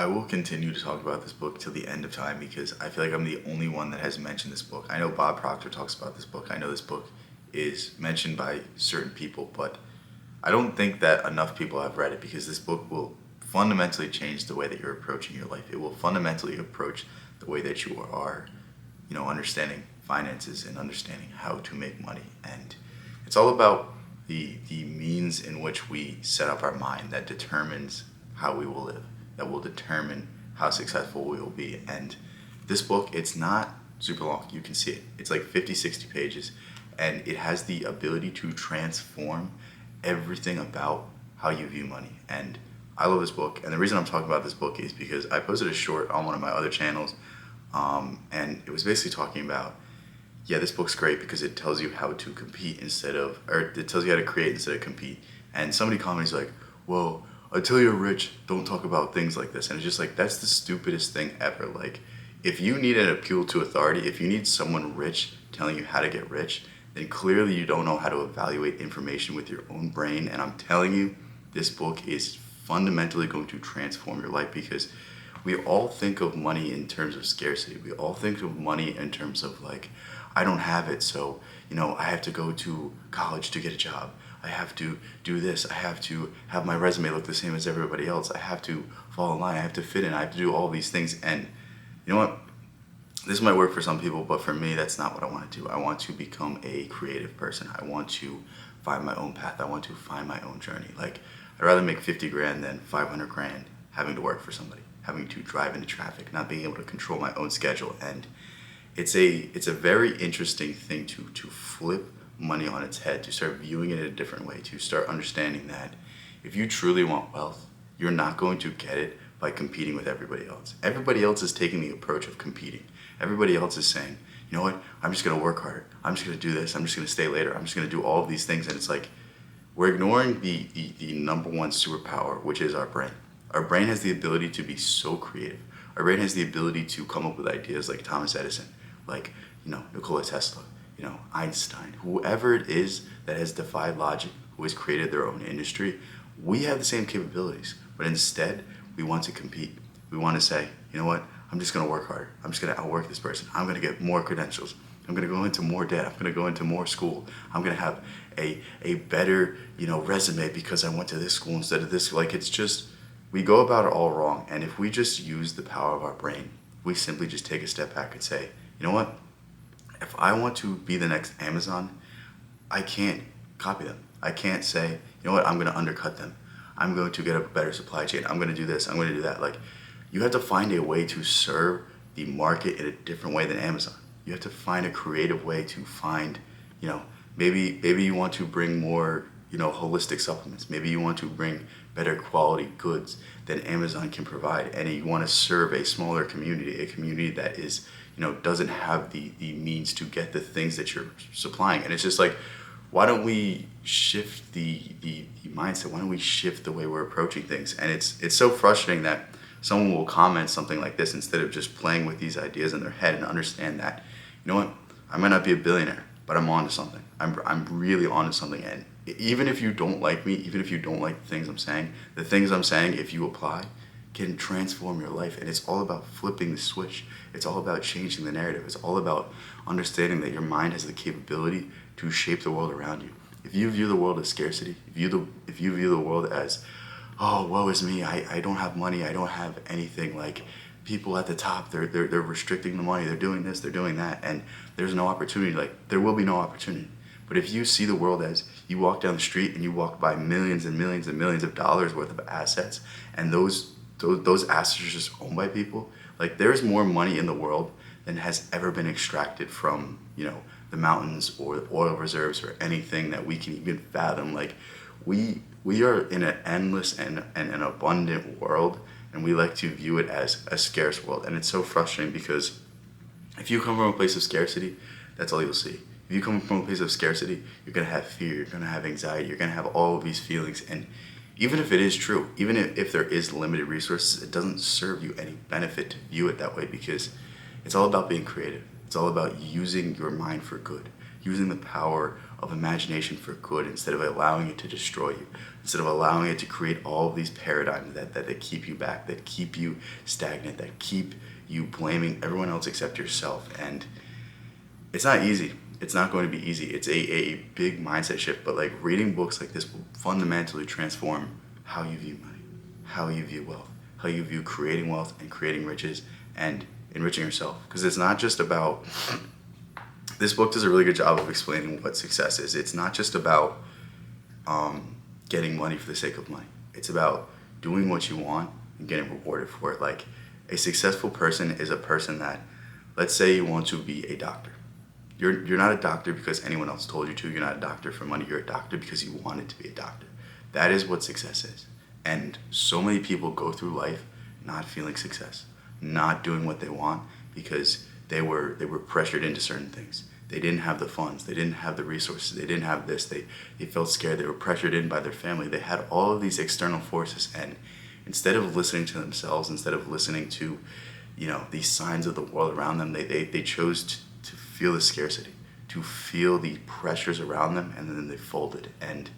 I will continue to talk about this book till the end of time because I feel like I'm the only one that has mentioned this book. I know Bob Proctor talks about this book. I know this book is mentioned by certain people, but I don't think that enough people have read it because this book will fundamentally change the way that you're approaching your life. It will fundamentally approach the way that you are, understanding finances and understanding how to make money. And it's all about the means in which we set up our mind that determines how we will live, that will determine how successful we will be. And this book, it's not super long. You can see it. It's like 50, 60 pages, and it has the ability to transform everything about how you view money. And I love this book. And the reason I'm talking about this book is because I posted a short on one of my other channels, and it was basically talking about, yeah, this book's great because it tells you how to compete or it tells you how to create instead of compete. And somebody comments like, well, until you're rich, don't talk about things like this. And it's just like, that's the stupidest thing ever. Like, if you need an appeal to authority, if you need someone rich telling you how to get rich, then clearly you don't know how to evaluate information with your own brain. And I'm telling you, this book is fundamentally going to transform your life because we all think of money in terms of scarcity. We all think of money in terms of like, I don't have it, so, I have to go to college to get a job. I have to do this. I have to have my resume look the same as everybody else. I have to fall in line. I have to fit in. I have to do all these things. And you know what? This might work for some people, but for me, that's not what I want to do. I want to become a creative person. I want to find my own path. I want to find my own journey. Like, I'd rather make 50 grand than 500 grand having to work for somebody, having to drive into traffic, not being able to control my own schedule. And it's a very interesting thing to flip money on its head, to start viewing it in a different way, to start understanding that if you truly want wealth, you're not going to get it by competing with everybody else. Everybody else is taking the approach of competing. Everybody else is saying, you know what, I'm just going to work harder. I'm just going to do this. I'm just going to stay later. I'm just going to do all of these things. And it's like, we're ignoring the number one superpower, which is our brain. Our brain has the ability to be so creative. Our brain has the ability to come up with ideas like Thomas Edison, like, Nikola Tesla, Einstein, whoever it is that has defied logic, who has created their own industry. We have the same capabilities, but instead we want to compete. We want to say, you know what, I'm just going to work harder. I'm just going to outwork this person. I'm going to get more credentials. I'm going to go into more debt. I'm going to go into more school. I'm going to have a better, resume because I went to this school instead of this. Like, it's just, we go about it all wrong. And if we just use the power of our brain, we simply just take a step back and say, you know what? If I want to be the next Amazon, I can't copy them. I can't say, you know what, I'm going to undercut them. I'm going to get a better supply chain. I'm going to do this. I'm going to do that. Like, you have to find a way to serve the market in a different way than Amazon. You have to find a creative way to find, maybe you want to bring more, holistic supplements. Maybe you want to bring better quality goods than Amazon can provide. And you want to serve a smaller community, a community that is, doesn't have the means to get the things that you're supplying. And it's just like, why don't we shift the mindset? Why don't we shift the way we're approaching things? And it's so frustrating that someone will comment something like this instead of just playing with these ideas in their head and understand that, you know what, I might not be a billionaire, but I'm onto something. I'm really onto something. And even if you don't like me, even if you don't like the things I'm saying, if you apply, can transform your life. And it's all about flipping the switch. It's all about changing the narrative. It's all about understanding that your mind has the capability to shape the world around you. If you view the world as scarcity, if you view the world as, oh, woe is me, I don't have money, I don't have anything, like, people at the top, they're restricting the money, they're doing this, they're doing that, and there's no opportunity, like, there will be no opportunity. But if you see the world as, you walk down the street and you walk by millions and millions and millions of dollars worth of assets, and those assets are just owned by people, like, there's more money in the world than has ever been extracted from, the mountains or the oil reserves or anything that we can even fathom. Like, we are in an endless and an abundant world, and we like to view it as a scarce world. And it's so frustrating because if you come from a place of scarcity, that's all you'll see. If you come from a place of scarcity, you're going to have fear, you're going to have anxiety, you're going to have all of these feelings. And even if it is true, even if there is limited resources, it doesn't serve you any benefit to view it that way, because it's all about being creative. It's all about using your mind for good, using the power of imagination for good, instead of allowing it to destroy you, instead of allowing it to create all of these paradigms that keep you back, that keep you stagnant, that keep you blaming everyone else except yourself. And it's not easy. It's not going to be easy. It's a big mindset shift, but like reading books like this will fundamentally transform how you view money, how you view wealth, how you view creating wealth and creating riches and enriching yourself. Because it's not just about, this book does a really good job of explaining what success is. It's not just about getting money for the sake of money. It's about doing what you want and getting rewarded for it. Like, a successful person is a person that, let's say you want to be a doctor. You're not a doctor because anyone else told you to. You're not a doctor for money. You're a doctor because you wanted to be a doctor. That is what success is. And so many people go through life not feeling success, not doing what they want because they were pressured into certain things. They didn't have the funds. They didn't have the resources. They didn't have this. They felt scared. They were pressured in by their family. They had all of these external forces, and instead of listening to themselves, instead of listening to, these signs of the world around them, they chose to feel the scarcity, to feel the pressures around them, and then they folded. And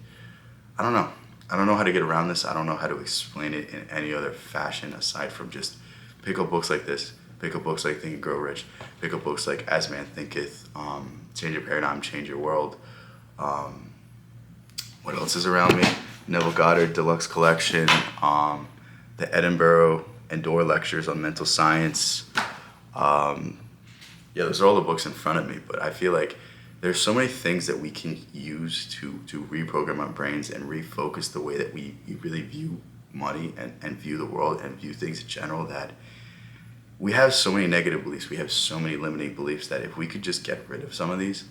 I don't know. I don't know how to get around this. I don't know how to explain it in any other fashion aside from just pick up books like this. Pick up books like Think and Grow Rich. Pick up books like As Man Thinketh, Change Your Paradigm, Change Your World. What else is around me? Neville Goddard Deluxe Collection. The Edinburgh and Door Lectures on Mental Science. Those are all the books in front of me, but I feel like there's so many things that we can use to reprogram our brains and refocus the way that we really view money and view the world and view things in general, that we have so many negative beliefs. We have so many limiting beliefs that if we could just get rid of some of these,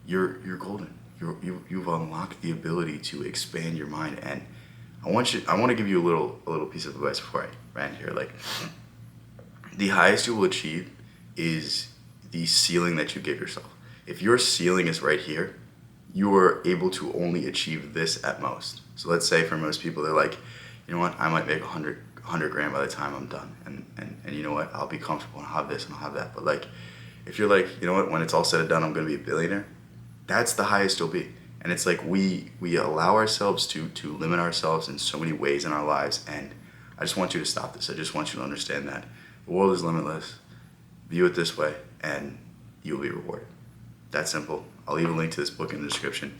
you're golden. You've unlocked the ability to expand your mind. And I want to give you a little piece of advice before I end here. Like, the highest you will achieve is the ceiling that you give yourself. If your ceiling is right here, you are able to only achieve this at most. So let's say for most people, they're like, you know what, I might make 100 grand by the time I'm done. And you know what, I'll be comfortable and I'll have this and I'll have that. But like, if you're like, you know what, when it's all said and done, I'm going to be a billionaire, that's the highest you'll be. And it's like we allow ourselves to limit ourselves in so many ways in our lives. And I just want you to stop this. I just want you to understand that the world is limitless. View it this way and you'll be rewarded. That simple. I'll leave a link to this book in the description.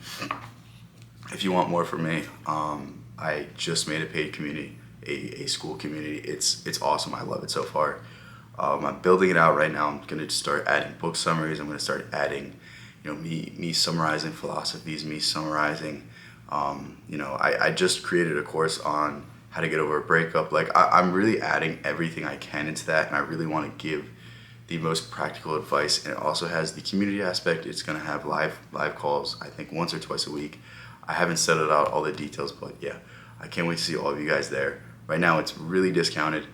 If you want more from me, I just made a paid community, a school community. It's awesome. I love it so far. I'm building it out right now. I'm going to start adding book summaries. I'm going to start adding, me summarizing philosophies, me summarizing, I just created a course on how to get over a breakup. Like, I'm really adding everything I can into that, and I really want to give the most practical advice. And it also has the community aspect. It's going to have live calls, I think once or twice a week. I haven't set it out all the details, but yeah, I can't wait to see all of you guys there. Right now it's really discounted.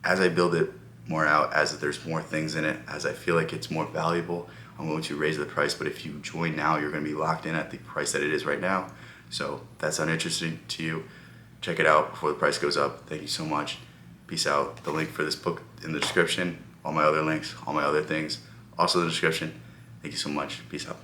As I build it more out, as there's more things in it, as I feel like it's more valuable, I'm going to raise the price. But if you join now, you're going to be locked in at the price that it is right now. So if that's uninteresting to you, check it out before the price goes up. Thank you so much. Peace out. The link for this book in the description. All my other links, all my other things, also in the description. Thank you so much. Peace out.